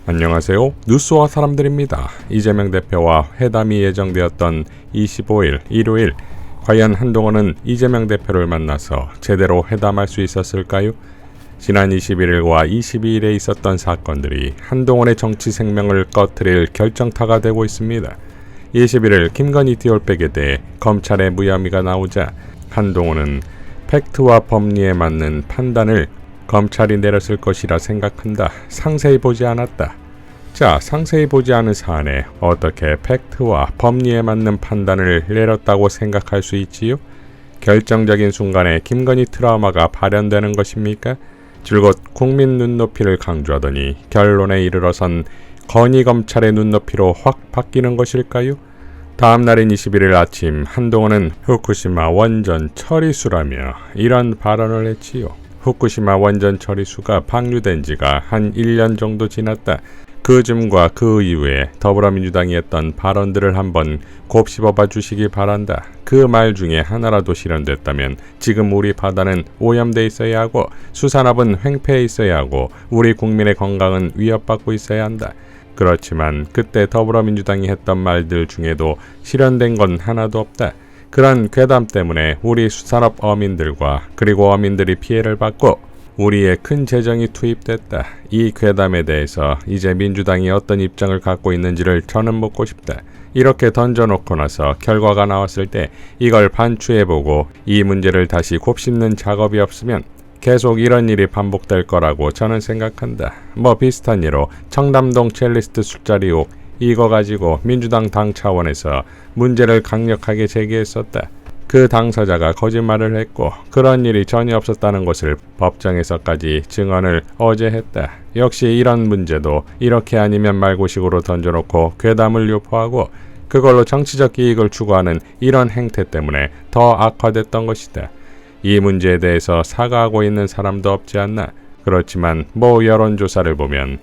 안녕하세요. 뉴스와 사람들입니다. 이재명 대표와 회담이 예정되었던 25일 일요일, 과연 한동훈은 이재명 대표를 만나서 제대로 회담할 수 있었을까요? 지난 21일과 22일에 있었던 사건들이 한동훈의 정치 생명을 꺼트릴 결정타가 되고 있습니다. 21일 김건희 티올백에 대해 검찰의 무혐의가 나오자 한동훈은 팩트와 법리에 맞는 판단을 검찰이 내렸을 것이라 생각한다. 상세히 보지 않았다. 자, 상세히 보지 않은 사안에 어떻게 팩트와 법리에 맞는 판단을 내렸다고 생각할 수 있지요? 결정적인 순간에 김건희 트라우마가 발현되는 것입니까? 줄곧 국민 눈높이를 강조하더니 결론에 이르러선 건희 검찰의 눈높이로 확 바뀌는 것일까요? 다음 날인 21일 아침 한동훈은 후쿠시마 원전 처리수라며 이런 발언을 했지요. 후쿠시마 원전 처리수가 방류된 지가 한 1년 정도 지났다. 그 즈음과 그 이후에 더불어민주당이 했던 발언들을 한번 곱씹어봐 주시기 바란다. 그 말 중에 하나라도 실현됐다면 지금 우리 바다는 오염돼 있어야 하고 수산업은 횡패해 있어야 하고 우리 국민의 건강은 위협받고 있어야 한다. 그렇지만 그때 더불어민주당이 했던 말들 중에도 실현된 건 하나도 없다. 그런 괴담 때문에 우리 수산업 어민들과 그리고 어민들이 피해를 받고 우리의 큰 재정이 투입됐다. 이 괴담에 대해서 이제 민주당이 어떤 입장을 갖고 있는지를 저는 묻고 싶다. 이렇게 던져놓고 나서 결과가 나왔을 때 이걸 반추해보고 이 문제를 다시 곱씹는 작업이 없으면 계속 이런 일이 반복될 거라고 저는 생각한다. 비슷한 예로 청담동 첼리스트 술자리 의혹, 이거 가지고 민주당 당 차원에서 문제를 강력하게 제기했었다. 그 당사자가 거짓말을 했고 그런 일이 전혀 없었다는 것을 법정에서까지 증언을 어제 했다. 역시 이런 문제도 이렇게 아니면 말고식으로 던져놓고 괴담을 유포하고 그걸로 정치적 이익을 추구하는 이런 행태 때문에 더 악화됐던 것이다. 이 문제에 대해서 사과하고 있는 사람도 없지 않나. 그렇지만 여론조사를 보면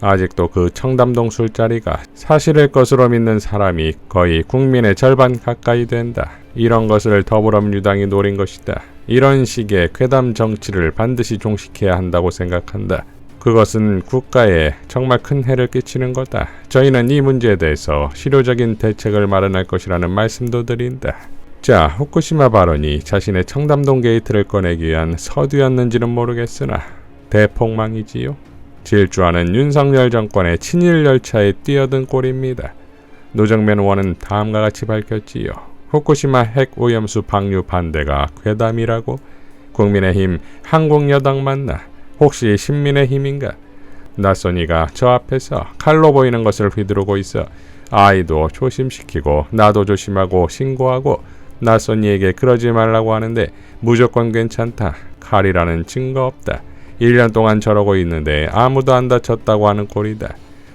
아직도 그 청담동 술자리가 사실일 것으로 믿는 사람이 거의 국민의 절반 가까이 된다. 이런 것을 더불어민주당이 노린 것이다. 이런 식의 괴담 정치를 반드시 종식해야 한다고 생각한다. 그것은 국가에 정말 큰 해를 끼치는 거다. 저희는 이 문제에 대해서 실효적인 대책을 마련할 것이라는 말씀도 드린다. 자, 후쿠시마 발언이 자신의 청담동 게이트를 꺼내기 위한 서두였는지는 모르겠으나 대폭망이지요. 질주하는 윤석열 정권의 친일 열차에 뛰어든 꼴입니다. 노정면 의원은 다음과 같이 밝혔지요. 후쿠시마 핵 오염수 방류 반대가 괴담이라고? 국민의힘 한국여당 맞나? 혹시 신민의힘인가? 낯선이가 저 앞에서 칼로 보이는 것을 휘두르고 있어 아이도 조심시키고 나도 조심하고 신고하고 낯선이에게 그러지 말라고 하는데 무조건 괜찮다. 칼이라는 증거 없다. 1년 동안 저러고 있는데 아무도 안 다쳤다고 하는 꼴이다.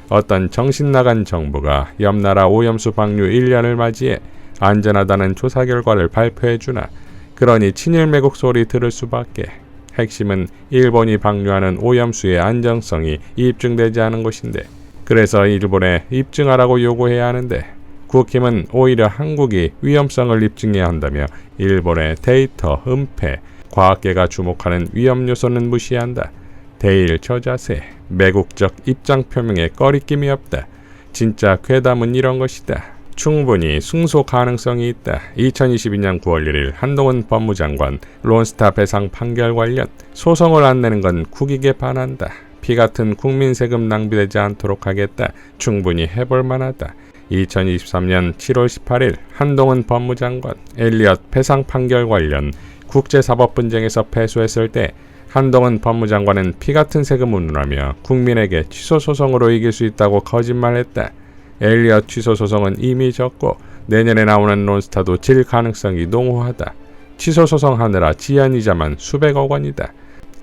어떤 정신나간 정부가 옆나라 오염수 방류 1년을 맞이해 안전하다는 조사 결과를 발표해주나. 그러니 친일 매국 소리 들을 수밖에. 핵심은 일본이 방류하는 오염수의 안정성이 입증되지 않은 것인데 그래서 일본에 입증하라고 요구해야 하는데 국힘은 오히려 한국이 위험성을 입증해야 한다며 일본의 데이터, 은폐, 과학계가 주목하는 위험 요소는 무시한다. 대일 저자세, 매국적 입장 표명에 꺼리낌이 없다. 진짜 괴담은 이런 것이다. 충분히 승소 가능성이 있다. 2022년 9월 1일 한동훈 법무장관 론스타 배상 판결 관련 소송을 안 내는 건 국익에 반한다. 피 같은 국민 세금 낭비되지 않도록 하겠다. 충분히 해볼 만하다. 2023년 7월 18일 한동훈 법무장관 엘리엇 배상 판결 관련 국제사법 분쟁에서 패소했을 때 한동훈 법무장관은 피 같은 세금 운운하며 국민에게 취소 소송으로 이길 수 있다고 거짓말했다. 엘리엇 취소 소송은 이미 졌고 내년에 나오는 론스타도 질 가능성이 농후하다. 취소 소송하느라 지연이자만 수백억 원이다.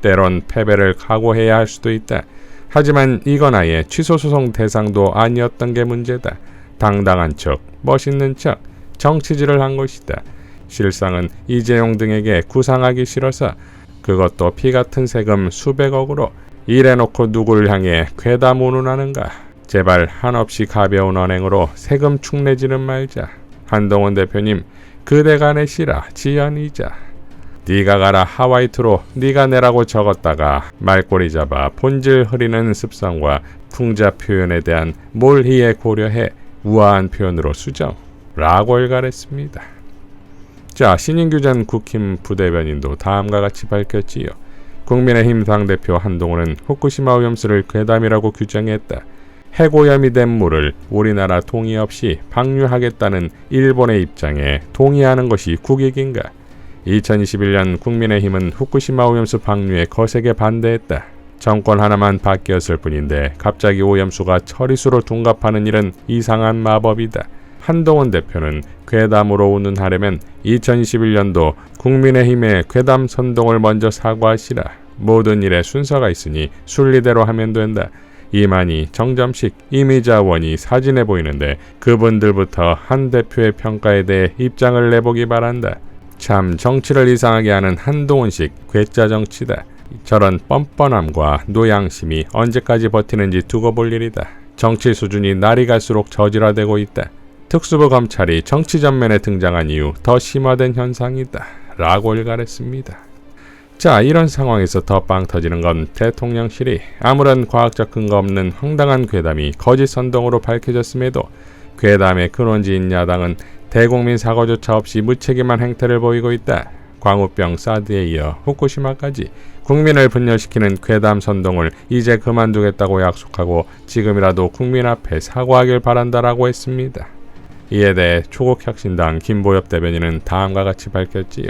때론 패배를 각오해야 할 수도 있다. 하지만 이건 아예 취소 소송 대상도 아니었던 게 문제다. 당당한 척, 멋있는 척, 정치질을 한 것이다. 실상은 이재용 등에게 구상하기 싫어서 그것도 피 같은 세금 수백억으로 이래놓고 누굴 향해 괴담 운운하는가. 제발 한없이 가벼운 언행으로 세금 축내지는 말자. 한동훈 대표님, 그대가 내시라 지연이자. 네가 가라 하와이투로 네가 내라고 적었다가 말꼬리 잡아 본질 흐리는 습성과 풍자 표현에 대한 몰희에 고려해 우아한 표현으로 수정 라고 일갈했습니다. 자, 신인규 전 국힘 부대변인도 다음과 같이 밝혔지요. 국민의힘 당대표 한동훈은 후쿠시마 오염수를 괴담이라고 규정했다. 핵오염이 된 물을 우리나라 동의 없이 방류하겠다는 일본의 입장에 동의하는 것이 국익인가? 2021년 국민의힘은 후쿠시마 오염수 방류에 거세게 반대했다. 정권 하나만 바뀌었을 뿐인데 갑자기 오염수가 처리수로 둔갑하는 일은 이상한 마법이다. 한동훈 대표는 괴담으로 운운하려면 2021년도 국민의힘의 괴담 선동을 먼저 사과하시라. 모든 일에 순서가 있으니 순리대로 하면 된다. 이만희, 정점식, 이미자원이 사진해 보이는데 그분들부터 한 대표의 평가에 대해 입장을 내보기 바란다. 참 정치를 이상하게 하는 한동훈식 괴짜 정치다. 저런 뻔뻔함과 노양심이 언제까지 버티는지 두고 볼 일이다. 정치 수준이 날이 갈수록 저질화되고 있다. 특수부 검찰이 정치 전면에 등장한 이후 더 심화된 현상이다. 라고 일갈했습니다. 자, 이런 상황에서 더 빵 터지는 건 대통령실이 아무런 과학적 근거 없는 황당한 괴담이 거짓 선동으로 밝혀졌음에도 괴담의 근원지인 야당은 대국민 사과조차 없이 무책임한 행태를 보이고 있다. 광우병 사드에 이어 후쿠시마까지 국민을 분열시키는 괴담 선동을 이제 그만두겠다고 약속하고 지금이라도 국민 앞에 사과하길 바란다라고 했습니다. 이에 대해 초국혁신당 김보엽 대변인은 다음과 같이 밝혔지요.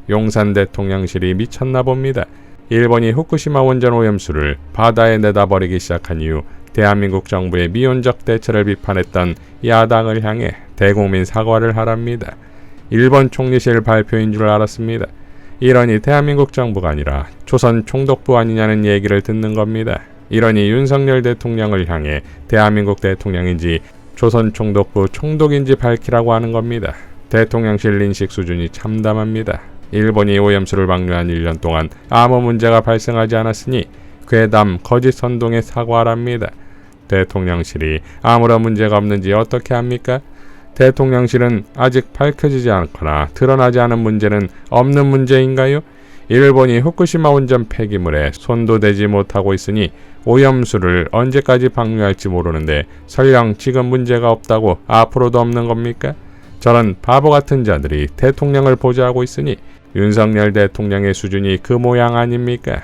용산 대통령실이 미쳤나 봅니다. 일본이 후쿠시마 원전 오염수를 바다에 내다버리기 시작한 이후 대한민국 정부의 미온적 대처를 비판했던 야당을 향해 대국민 사과를 하랍니다. 일본 총리실 발표인 줄 알았습니다. 이러니 대한민국 정부가 아니라 조선 총독부 아니냐는 얘기를 듣는 겁니다. 이러니 윤석열 대통령을 향해 대한민국 대통령인지 조선 총독부 총독인지 밝히라고 하는 겁니다. 대통령실 인식 수준이 참담합니다. 일본이 오염수를 방류한 1년 동안 아무 문제가 발생하지 않았으니 괴담 거짓 선동에 사과하랍니다. 대통령실이 아무런 문제가 없는지 어떻게 합니까? 대통령실은 아직 밝혀지지 않거나 드러나지 않은 문제는 없는 문제인가요? 일본이 후쿠시마 원전 폐기물에 손도 대지 못하고 있으니 오염수를 언제까지 방류할지 모르는데 설령 지금 문제가 없다고 앞으로도 없는 겁니까? 저런 바보 같은 자들이 대통령을 보좌하고 있으니 윤석열 대통령의 수준이 그 모양 아닙니까?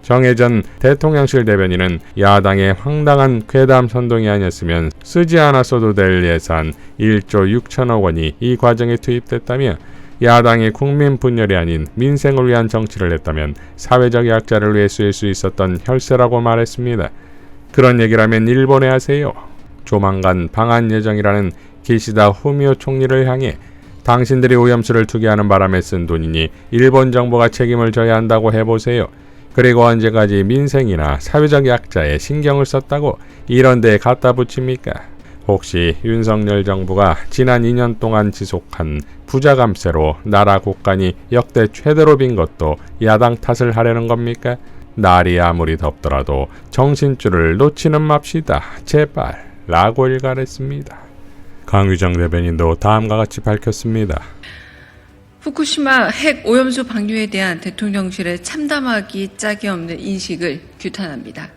정혜전 대통령실 대변인은 야당의 황당한 괴담 선동이 아니었으면 쓰지 않았어도 될 예산 1조 6천억 원이 이 과정에 투입됐다며 야당이 국민 분열이 아닌 민생을 위한 정치를 했다면 사회적 약자를 위해 쓰일 수 있었던 혈세라고 말했습니다. 그런 얘기라면 일본에 하세요. 조만간 방한 예정이라는 기시다 후미오 총리를 향해 당신들이 오염수를 투기하는 바람에 쓴 돈이니 일본 정부가 책임을 져야 한다고 해보세요. 그리고 언제까지 민생이나 사회적 약자에 신경을 썼다고 이런 데에 갖다 붙입니까? 혹시 윤석열 정부가 지난 2년 동안 지속한 부자 감세로 나라 곳간이 역대 최대로 빈 것도 야당 탓을 하려는 겁니까? 날이 아무리 덥더라도 정신줄을 놓지는 맙시다. 제발. 라고 일갈했습니다. 강유정 대변인도 다음과 같이 밝혔습니다. 후쿠시마 핵 오염수 방류에 대한 대통령실의 참담하기 짝이 없는 인식을 규탄합니다.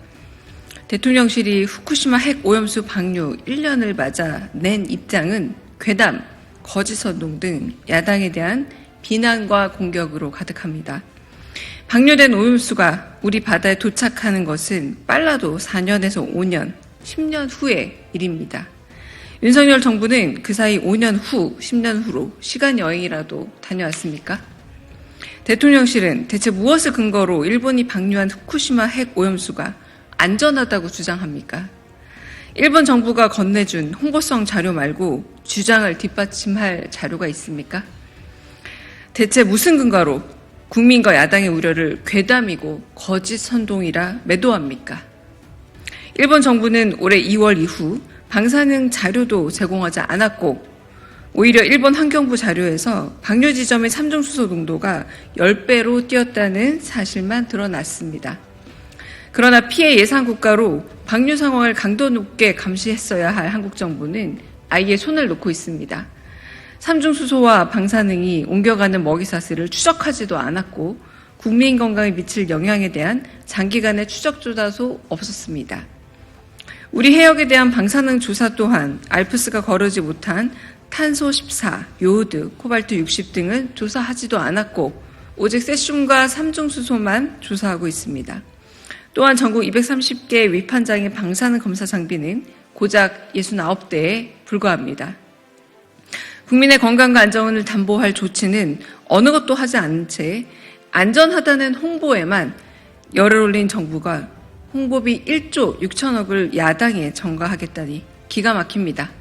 대통령실이 후쿠시마 핵 오염수 방류 1년을 맞아 낸 입장은 괴담, 거짓 선동 등 야당에 대한 비난과 공격으로 가득합니다. 방류된 오염수가 우리 바다에 도착하는 것은 빨라도 4년에서 5년, 10년 후의 일입니다. 윤석열 정부는 그 사이 5년 후, 10년 후로 시간 여행이라도 다녀왔습니까? 대통령실은 대체 무엇을 근거로 일본이 방류한 후쿠시마 핵 오염수가 안전하다고 주장합니까? 일본 정부가 건네준 홍보성 자료 말고 주장을 뒷받침할 자료가 있습니까? 대체 무슨 근거로 국민과 야당의 우려를 괴담이고 거짓 선동이라 매도합니까? 일본 정부는 올해 2월 이후 방사능 자료도 제공하지 않았고 오히려 일본 환경부 자료에서 방류 지점의 삼중수소 농도가 10배로 뛰었다는 사실만 드러났습니다. 그러나 피해 예상 국가로 방류 상황을 강도 높게 감시했어야 할 한국 정부는 아예 손을 놓고 있습니다. 삼중수소와 방사능이 옮겨가는 먹이사슬을 추적하지도 않았고 국민 건강에 미칠 영향에 대한 장기간의 추적조사도 없었습니다. 우리 해역에 대한 방사능 조사 또한 알프스가 거르지 못한 탄소 14, 요오드, 코발트 60 등은 조사하지도 않았고 오직 세슘과 삼중수소만 조사하고 있습니다. 또한 전국 230개 위판장의 방사능 검사 장비는 고작 69대에 불과합니다. 국민의 건강과 안전을 담보할 조치는 어느 것도 하지 않은 채 안전하다는 홍보에만 열을 올린 정부가 홍보비 1조 6천억을 야당에 전가하겠다니 기가 막힙니다.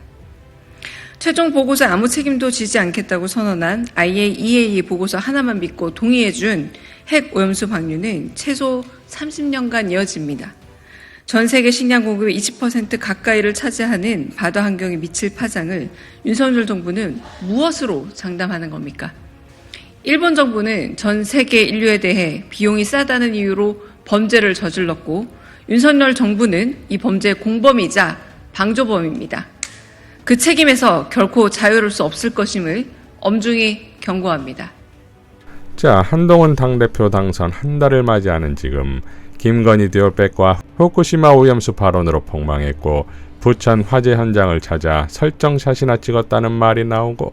최종 보고서에 아무 책임도 지지 않겠다고 선언한 IAEA 보고서 하나만 믿고 동의해준 핵 오염수 방류는 최소 30년간 이어집니다. 전 세계 식량 공급의 20% 가까이를 차지하는 바다 환경에 미칠 파장을 윤석열 정부는 무엇으로 장담하는 겁니까? 일본 정부는 전 세계 인류에 대해 비용이 싸다는 이유로 범죄를 저질렀고 윤석열 정부는 이 범죄의 공범이자 방조범입니다. 그 책임에서 결코 자유로울 수 없을 것임을 엄중히 경고합니다. 자, 한동훈 당대표 당선 한 달을 맞이하는 지금 김건희 디올백과 후쿠시마 오염수 발언으로 폭망했고 부천 화재 현장을 찾아 설정샷이나 찍었다는 말이 나오고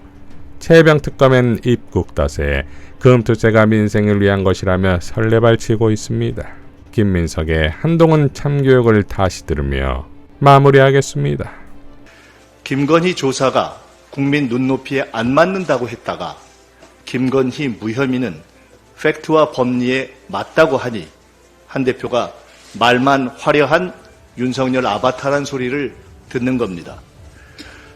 최혜병 특검엔 입국 탓에 금투세가 민생을 위한 것이라며 설레발치고 있습니다. 김민석의 한동훈 참교육을 다시 들으며 마무리하겠습니다. 김건희 조사가 국민 눈높이에 안 맞는다고 했다가 김건희 무혐의는 팩트와 법리에 맞다고 하니 한 대표가 말만 화려한 윤석열 아바타란 소리를 듣는 겁니다.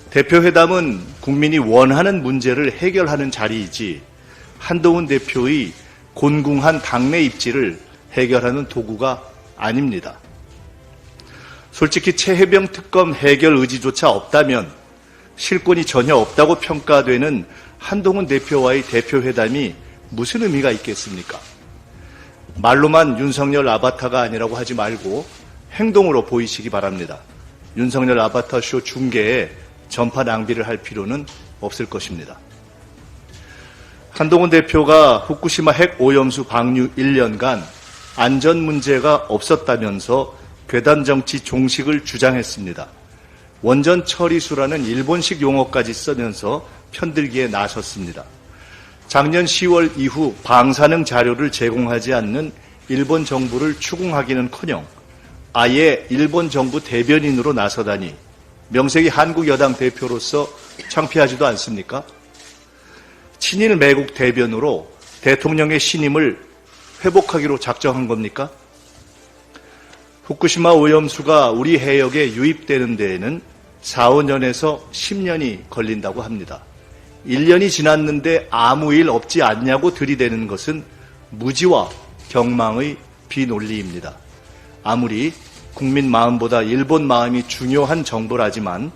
대표회담은 국민이 원하는 문제를 해결하는 자리이지 한동훈 대표의 곤궁한 당내 입지를 해결하는 도구가 아닙니다. 솔직히 최혜병 특검 해결 의지조차 없다면 실권이 전혀 없다고 평가되는 한동훈 대표와의 대표회담이 무슨 의미가 있겠습니까? 말로만 윤석열 아바타가 아니라고 하지 말고 행동으로 보이시기 바랍니다. 윤석열 아바타 쇼 중계에 전파 낭비를 할 필요는 없을 것입니다. 한동훈 대표가 후쿠시마 핵 오염수 방류 1년간 안전 문제가 없었다면서 괴담 정치 종식을 주장했습니다. 원전 처리수라는 일본식 용어까지 쓰면서 편들기에 나섰습니다. 작년 10월 이후 방사능 자료를 제공하지 않는 일본 정부를 추궁하기는커녕 아예 일본 정부 대변인으로 나서다니 명색이 한국 여당 대표로서 창피하지도 않습니까? 친일 매국 대변으로 대통령의 신임을 회복하기로 작정한 겁니까? 후쿠시마 오염수가 우리 해역에 유입되는 데에는 4, 5년에서 10년이 걸린다고 합니다. 1년이 지났는데 아무 일 없지 않냐고 들이대는 것은 무지와 경망의 비논리입니다. 아무리 국민 마음보다 일본 마음이 중요한 정부라지만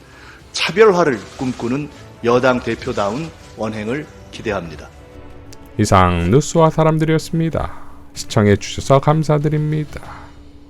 차별화를 꿈꾸는 여당 대표다운 언행을 기대합니다. 이상 뉴스와 사람들이었습니다. 시청해 주셔서 감사드립니다.